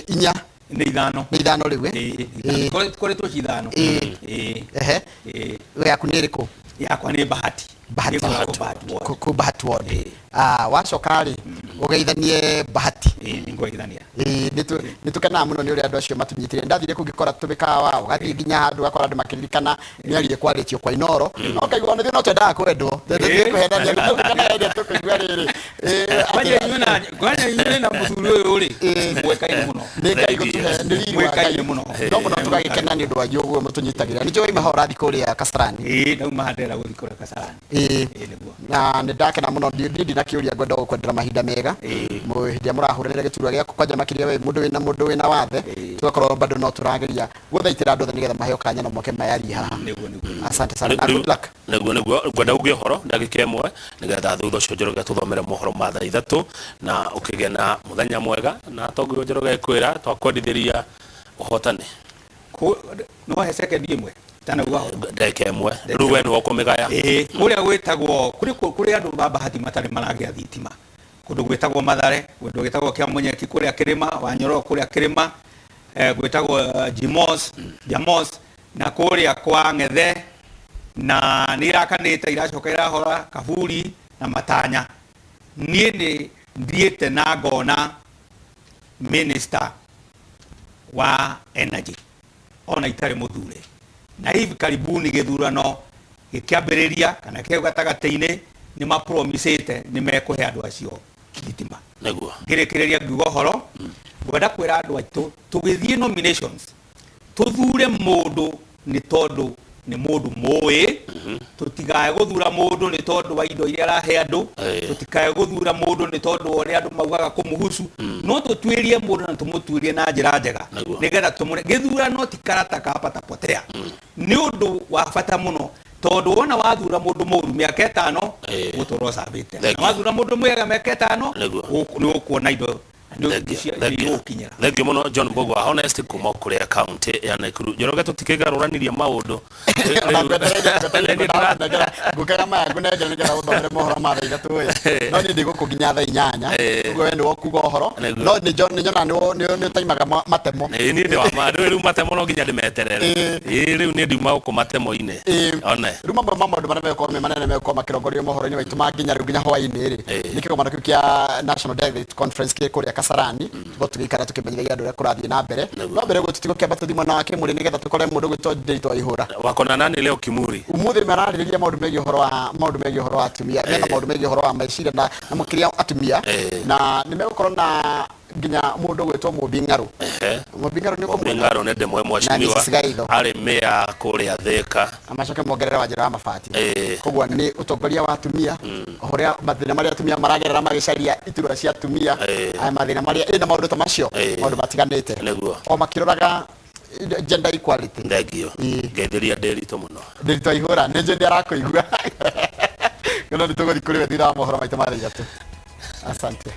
[SPEAKER 3] inya
[SPEAKER 2] ni ithano riu kore tu ithano
[SPEAKER 3] we akuniriko
[SPEAKER 2] yakwa ni bahati
[SPEAKER 3] ku bahati wode wacokari ugeithanie bahati
[SPEAKER 2] ningoithania
[SPEAKER 3] nitukana muno ni uri andu acio matunyitire ndathire kugikora tubikawa ugathie nginya handu gakora andu makiririkana ni arie kwaritio kwa Inoro no kaigwa ni no twendaga kwendwo thethie kuhendania tukana ende tukuigwa riri
[SPEAKER 2] kwanya yuna na muthuri uyu uri mwekaine muno
[SPEAKER 3] ni ngai gutuhe ni riri
[SPEAKER 2] mwekaine muno
[SPEAKER 3] no muno tugagikena ni undu wa yoguo mutunyitagira ni joi mahora thikuria Kasarani
[SPEAKER 2] na mahandera guthikura Kasarani
[SPEAKER 3] na ndakena muno ndi na kiuria gwenda gukwendera mahinda mega muhindia murahurira giturwa giaku kwanja makiria we mundu wina wathe tugakorwo bado no turageria guthaitira andu nigetha maheo kanya no moke mayari haha asante sana na good luck
[SPEAKER 1] niguo gwenda ugie horo ndagika imwe nigetha thutha ucio Njoroge tuthomere mohoro ma thaa 3 na ukigea na muthenya mwega na tongirio Njoroge kwira twakwendithiria uhotani
[SPEAKER 2] no he second imwe tana gwa
[SPEAKER 1] ndeke imwe riu we ni ukumigaya
[SPEAKER 2] kuria gwitagwo kuri andu ba bahati matari maragia thitima kundu gwitagwo Mathare kundu gwitagwo Kiamunyeki kuria Kirima Wanyoro kuria Kirima gwitagwo Jamos na kuria kwa Ngethe na nirakanite iracoka irahora Kaburi na Matanya nie ni ndiete na ngona minister wa energy ona itare muthure na hivi karibuni githurano gikiambiriria kana kio gatagati-ini ni mapromisete ni mekuhe andu acio thitima
[SPEAKER 1] niguo
[SPEAKER 2] ngirekereria ngiuga horo gwenda kwira andu aitu tugithie nominations tuthure mundu ni tondu ni mundu moe tutigae guthura mundu ni tondu wa indo iria arahe andu tutikae guthura mundu ni tondu wa andu maugaga kumuhusu no tutwirie mundu na tumutuirie na njira njega nigetha tumure githurano tikarata kapata potea ni undu wa bata muno tondu wona wathura mundu muru miaka 5 gutoro sabite na wathura mundu mwega miaka 5 ni ukuona indo
[SPEAKER 1] Thengio muno John Mbugua honest kuma kuria county ya Nakuru Njoroge tutikigaruraniria maundu
[SPEAKER 3] ngukera maya ngunenjera nigetha guthomere mohoro ma thaa 3 no ni ndigukuginya thaa 8 uguo we ni wokuga uhoro no ni John nyona ni taimaga matemo
[SPEAKER 1] ni ndi wa mandu riu matemo no nginya ndimeterere riu ni ndiuma uko matemo-ine one
[SPEAKER 3] riu mamwe maundu maria mekorwo me manene mekorwo makirongorio mohoro-ini waitu manginya riu nginya hwaini ri ni kigomano kiu kia National Delegate Conference kuria Kasarani tugikara tukimenyithia andu uria kurathie na mbere no mbere guo tutigukiamba tuthimo na kimuri nigetha tukore mundu gwitwo ndito ihura
[SPEAKER 1] wakona nani leo Kimuri
[SPEAKER 3] umuthi maraririria maundu megi horo wa atumia mena maundu megi horo wa maisha na mukiria atumia na nimegukorwo na nginya mundu gwetwo Mubingaru Mubingaru ni
[SPEAKER 1] Mubingaru ne demwe mwashimiwa ari meya kuria Thika
[SPEAKER 3] amacoke mongerera wanjira wa mabati kogwa ni utongoria wa atumia horia mathina maria atumia maragerera magicaria iturwa cia atumia aya mathina maria ina maundu ta macio maundu matiganite o makiroraga gender equality
[SPEAKER 1] ndagio ngetheria nderito muno
[SPEAKER 3] nderito ihura ne gender arakoigua kana nitugo dikuri wethira mohoro maita mari yatu asante